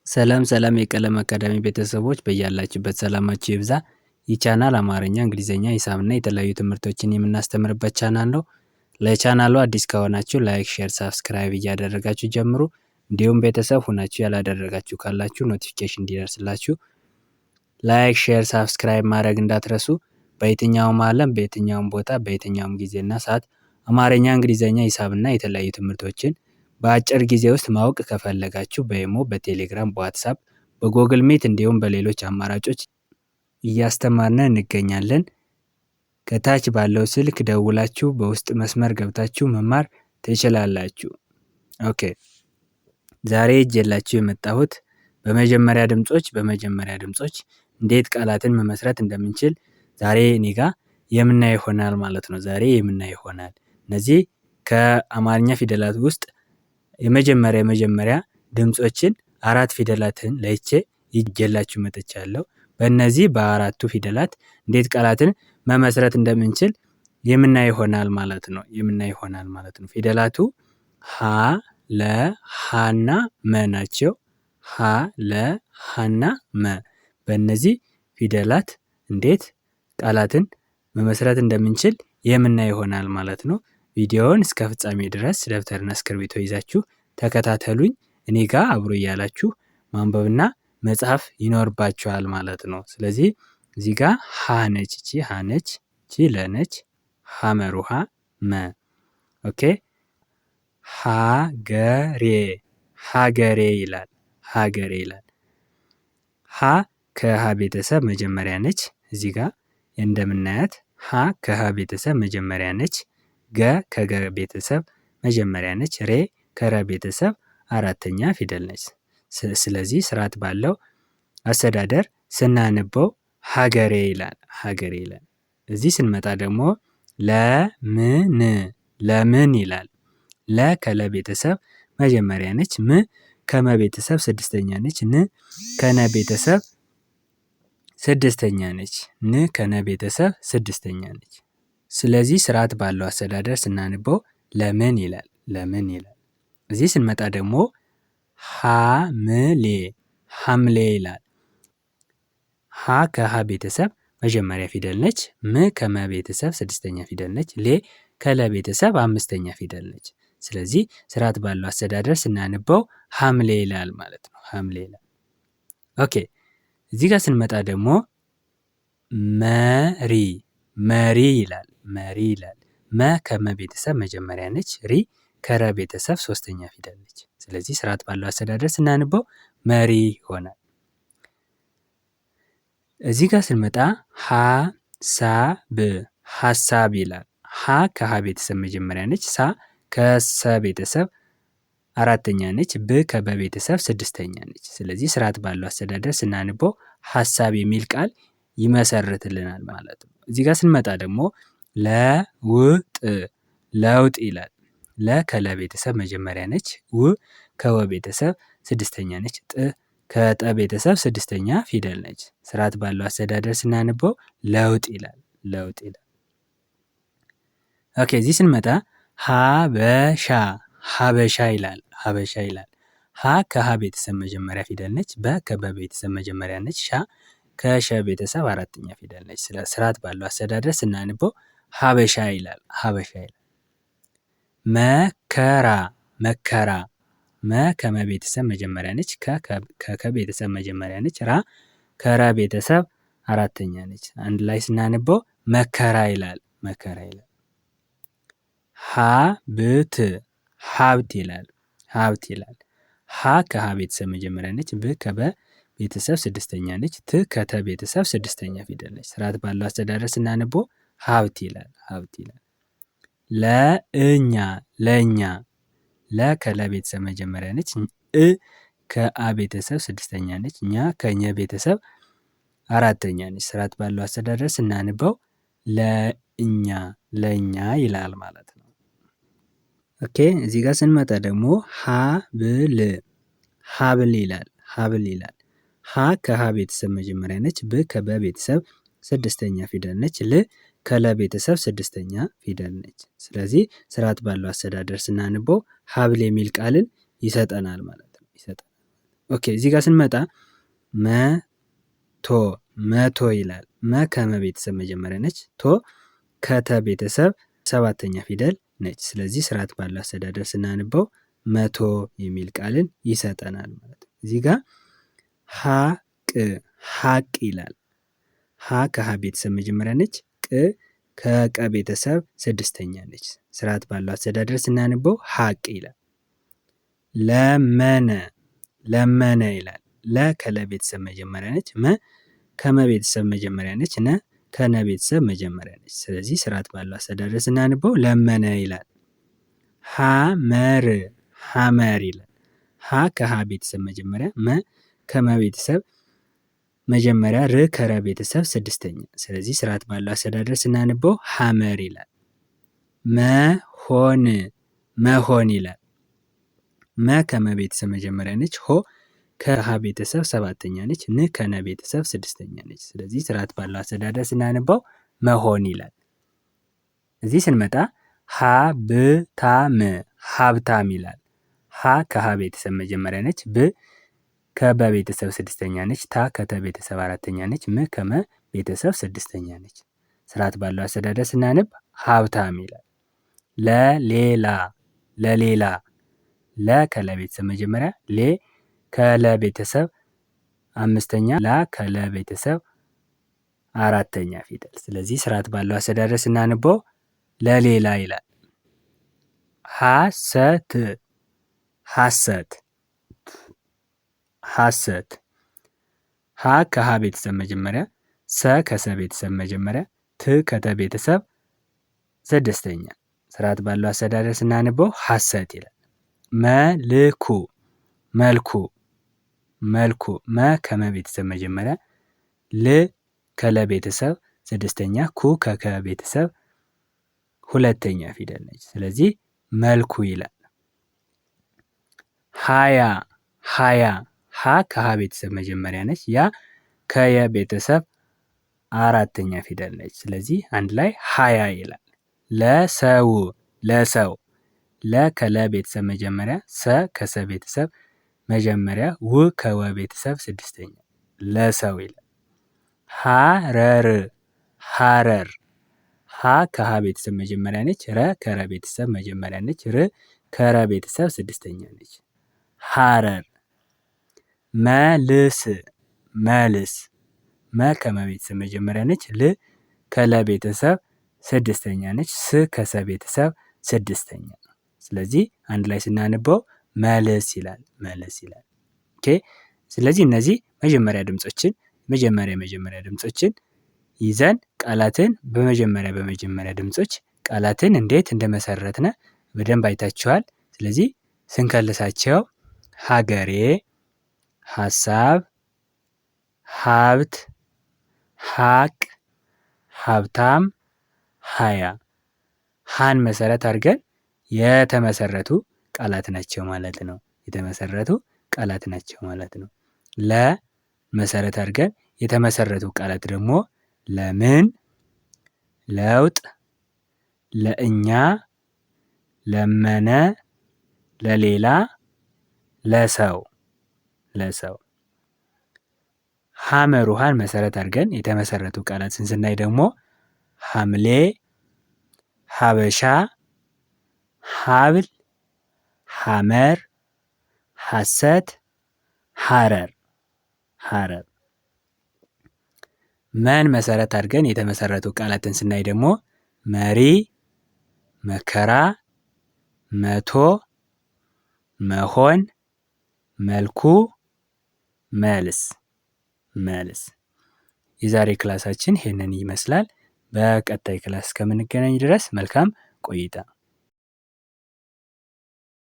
ሰላም ሰላም የቀለም አካዳሚ ቤተሰቦች በያላችሁበት ሰላማችሁ ይብዛ። ይህ ቻናል አማርኛ፣ እንግሊዝኛ፣ ሂሳብና የተለያዩ ትምህርቶችን የምናስተምርበት ቻናል ነው። ለቻናሉ አዲስ ከሆናችሁ ላይክ፣ ሼር፣ ሳብስክራይብ እያደረጋችሁ ጀምሩ። እንዲሁም ቤተሰብ ሁናችሁ ያላደረጋችሁ ካላችሁ ኖቲፊኬሽን እንዲደርስላችሁ ላይክ፣ ሼር፣ ሳብስክራይብ ማድረግ እንዳትረሱ። በየትኛውም ዓለም በየትኛውም ቦታ በየትኛውም ጊዜና ሰዓት አማርኛ፣ እንግሊዝኛ፣ ሂሳብና የተለያዩ ትምህርቶችን በአጭር ጊዜ ውስጥ ማወቅ ከፈለጋችሁ በኢሞ፣ በቴሌግራም፣ በዋትሳፕ፣ በጎግል ሚት እንዲሁም በሌሎች አማራጮች እያስተማርን እንገኛለን። ከታች ባለው ስልክ ደውላችሁ በውስጥ መስመር ገብታችሁ መማር ትችላላችሁ። ኦኬ፣ ዛሬ ይዤላችሁ የመጣሁት በመጀመሪያ ድምጾች እንዴት ቃላትን መመስረት እንደምንችል ዛሬ እኔ ጋር የምናይ ይሆናል ማለት ነው። እነዚህ ከአማርኛ ፊደላት ውስጥ የመጀመሪያ ድምጾችን 4 ፊደላትን ለይቼ ይዤላችሁ መጥቻለሁ። በእነዚህ በአራቱ ፊደላት እንዴት ቃላትን መመስረት እንደምንችል የምናይ ይሆናል ማለት ነው። ፊደላቱ ሀ፣ ለ፣ ሀና መ ናቸው። ሀ፣ ለ፣ ሀና መ። በእነዚህ ፊደላት እንዴት ቃላትን መመስረት እንደምንችል የምናይ ይሆናል ማለት ነው። ቪዲዮውን እስከ ፍጻሜ ድረስ ደብተርና እስክርቢቶ ይዛችሁ ተከታተሉኝ። እኔ ጋር አብሮ እያላችሁ ማንበብና መጻፍ ይኖርባችኋል ማለት ነው። ስለዚህ እዚህ ጋር ሀ ነች፣ እቺ ሀ ነች፣ እቺ ለ ነች፣ ሐመሩሃ መ። ኦኬ፣ ሀገሬ ይላል። ሀ ከሀ ቤተሰብ መጀመሪያ ነች። እዚህ ጋር እንደምናያት ሀ ከሀ ቤተሰብ መጀመሪያ ነች። ገ ከገ ቤተሰብ መጀመሪያ ነች። ሬ ከረ ቤተሰብ አራተኛ ፊደል ነች። ስለዚህ ስርዓት ባለው አስተዳደር ስናነበው ሀገሬ ይላል። እዚህ ስንመጣ ደግሞ ለምን ይላል። ለ ከለ ቤተሰብ መጀመሪያ ነች። ም ከመ ቤተሰብ ስድስተኛ ነች። ን ከነ ቤተሰብ ስድስተኛ ነች። ስለዚህ ስርዓት ባለው አስተዳደር ስናነበው ለምን ይላል። እዚህ ስንመጣ ደግሞ ሐምሌ ይላል። ሀ ከሀ ቤተሰብ መጀመሪያ ፊደል ነች። ም ከመ ቤተሰብ ስድስተኛ ፊደል ነች። ሌ ከለ ቤተሰብ አምስተኛ ፊደል ነች። ስለዚህ ስርዓት ባለው አስተዳደር ስናነበው ሐምሌ ይላል ማለት ነው። ኦኬ፣ እዚህ ጋር ስንመጣ ደግሞ መሪ ይላል። መ ከመ ቤተሰብ መጀመሪያ ነች። ሪ ከረ ቤተሰብ ሶስተኛ ፊደል ነች። ስለዚህ ስርዓት ባለው አስተዳደር ስናነበው መሪ ይሆናል። እዚህ ጋር ስንመጣ ሀሳብ ይላል። ሀ ከሀ ቤተሰብ መጀመሪያ ነች። ሳ ከሰ ቤተሰብ አራተኛ ነች። ብ ከበ ቤተሰብ ስድስተኛ ነች። ስለዚህ ስርዓት ባለው አስተዳደር ስናነበው ሀሳብ የሚል ቃል ይመሰርትልናል ማለት ነው። እዚህ ጋር ስንመጣ ደግሞ ለውጥ ይላል። ለ ከለ ቤተሰብ መጀመሪያ ነች። ው ከወ ቤተሰብ ስድስተኛ ነች። ጥ ከጠ ቤተሰብ ስድስተኛ ፊደል ነች። ስርዓት ባለው አስተዳደር ስናነበው ለውጥ ይላል። ኦኬ፣ እዚህ ስንመጣ ሀበሻ ይላል። ሀ ከሀ ቤተሰብ መጀመሪያ ፊደል ነች። በ ከበ ቤተሰብ መጀመሪያ ነች። ሻ ከሸ ቤተሰብ አራተኛ ፊደል ነች። ስርዓት ባለው አስተዳደር ስናነበው ሀበሻ ይላል። መከራ መ ከመ ቤተሰብ መጀመሪያ ነች። ከከ ቤተሰብ መጀመሪያ ነች። ራ ከረ ቤተሰብ አራተኛ ነች። አንድ ላይ ስናነበው መከራ ይላል። ሀብት ይላል። ሀ ከሀ ቤተሰብ መጀመሪያ ነች። ብ ከበ ቤተሰብ ስድስተኛ ነች። ት ከተ ቤተሰብ ስድስተኛ ፊደል ነች። ስርዓት ባለው አስተዳደር ስናነበው ሀብት ይላል። ለእኛ ለ ከለ ቤተሰብ መጀመሪያ ነች። እ ከአ ቤተሰብ ስድስተኛ ነች። ኛ ከኘ ቤተሰብ አራተኛ ነች። ስርዓት ባለው አስተዳደር ስናነበው ለእኛ ይላል ማለት ነው። ኦኬ፣ እዚህ ጋር ስንመጣ ደግሞ ሀብል ይላል። ሀ ከሀ ቤተሰብ መጀመሪያ ነች። ብ ከበ ቤተሰብ ስድስተኛ ፊደል ነች። ል ከለ ቤተሰብ ስድስተኛ ፊደል ነች። ስለዚህ ስርዓት ባለው አስተዳደር ስናነበው ሀብል የሚል ቃልን ይሰጠናል ማለት ነው። ኦኬ እዚህ ጋር ስንመጣ መቶ መቶ ይላል። መ ከመ ቤተሰብ መጀመሪያ ነች። ቶ ከተ ቤተሰብ ሰባተኛ ፊደል ነች። ስለዚህ ስርዓት ባለው አስተዳደር ስናንበው መቶ የሚል ቃልን ይሰጠናል ማለት ነው። እዚህ ጋር ሀቅ ሀቅ ይላል። ሀ ከሀ ቤተሰብ መጀመሪያ ነች። ቅ ከቀ ቤተሰብ ስድስተኛ ነች። ስርዓት ባለው አስተዳደር ስናንበው ሀቅ ይላል። ለመነ ለመነ ይላል። ለ ከለ ቤተሰብ መጀመሪያ ነች። መ ከመ ቤተሰብ መጀመሪያ ነች። ነ ከነ ቤተሰብ መጀመሪያ ነች። ስለዚህ ስርዓት ባለው አስተዳደር ስናንበው ለመነ ይላል። ሐመር ሐመር ይላል። ሀ ከሀ ቤተሰብ መጀመሪያ፣ መ ከመ ቤተሰብ መጀመሪያ፣ ር ከረ ቤተሰብ ስድስተኛ። ስለዚህ ስርዓት ባለው አስተዳደር ስናንበው ሐመር ይላል። መሆን መሆን ይላል። መ ከመ ቤተሰብ መጀመሪያ ነች። ሆ ከሀ ቤተሰብ ሰባተኛ ነች። ን ከነ ቤተሰብ ስድስተኛ ነች። ስለዚህ ስርዓት ባለው አስተዳደር ስናንባው መሆን ይላል። እዚህ ስንመጣ ሀብታም ሀብታም ይላል። ሀ ከሀ ቤተሰብ መጀመሪያ ነች። ብ ከበ ቤተሰብ ስድስተኛ ነች። ታ ከተ ቤተሰብ አራተኛ ነች። ም ከመ ቤተሰብ ስድስተኛ ነች። ስርዓት ባለው አስተዳደር ስናንብ ሀብታም ይላል። ለሌላ ለሌላ ለ ከለ ቤተሰብ መጀመሪያ፣ ሌ ከለ ቤተሰብ አምስተኛ፣ ላ ከለ ቤተሰብ አራተኛ ፊደል። ስለዚህ ስርዓት ባለው አስተዳደር ስናንበው ለሌላ ይላል። ሐሰት ሐሰት ሐሰት ሀ ከሀ ቤተሰብ መጀመሪያ፣ ሰ ከሰ ቤተሰብ መጀመሪያ፣ ት ከተ ቤተሰብ ስድስተኛ። ስርዓት ባለው አስተዳደር ስናንበው ሐሰት ይላል። መልኩ መልኩ መልኩ መ ከመ ቤተሰብ መጀመሪያ፣ ል ከለ ቤተሰብ ስድስተኛ፣ ኩ ከከ ቤተሰብ ሁለተኛ ፊደል ነች። ስለዚህ መልኩ ይላል። ሀያ ሀያ ሀ ከሀ ቤተሰብ መጀመሪያ ነች። ያ ከየ ቤተሰብ አራተኛ ፊደል ነች። ስለዚህ አንድ ላይ ሀያ ይላል። ለሰው ለሰው ለ ከለ ቤተሰብ መጀመሪያ፣ ሰ ከሰ ቤተሰብ መጀመሪያ፣ ው ከወ ቤተሰብ ስድስተኛ። ለሰው ይላል። ሐረር ሐረር ሀ ከሀ ቤተሰብ መጀመሪያ ነች። ረ ከረ ቤተሰብ መጀመሪያ ነች። ር ከረ ቤተሰብ ስድስተኛ ነች። ሐረር። መልስ መልስ መ ከመ ቤተሰብ መጀመሪያ ነች። ል ከለ ቤተሰብ ስድስተኛ ነች። ስ ከሰ ቤተሰብ ስድስተኛ። ስለዚህ አንድ ላይ ስናንበው መልስ ይላል። መልስ ይላል። ኦኬ። ስለዚህ እነዚህ መጀመሪያ ድምጾችን ይዘን ቃላትን በመጀመሪያ ድምጾች ቃላትን እንዴት እንደመሰረትነ በደንብ አይታችኋል። ስለዚህ ስንከልሳቸው ሀገሬ፣ ሀሳብ፣ ሀብት፣ ሀቅ፣ ሀብታም፣ ሀያ ሀን መሰረት አድርገን የተመሰረቱ ቃላት ናቸው ማለት ነው። የተመሰረቱ ቃላት ናቸው ማለት ነው። ለ መሰረት አድርገን የተመሰረቱ ቃላት ደግሞ ለምን፣ ለውጥ፣ ለእኛ፣ ለመነ፣ ለሌላ፣ ለሰው ለሰው። ሐመር ውሃን መሰረት አድርገን የተመሰረቱ ቃላትን ስናይ ደግሞ ሐምሌ፣ ሀበሻ፣ ሀብል፣ ሐመር፣ ሐሰት፣ ሐረር ሐረር። መን መሰረት አድርገን የተመሰረቱ ቃላትን ስናይ ደግሞ መሪ፣ መከራ፣ መቶ፣ መሆን፣ መልኩ፣ መልስ መልስ። የዛሬ ክላሳችን ይህንን ይመስላል። በቀጣይ ክላስ እስከምንገናኝ ድረስ መልካም ቆይታ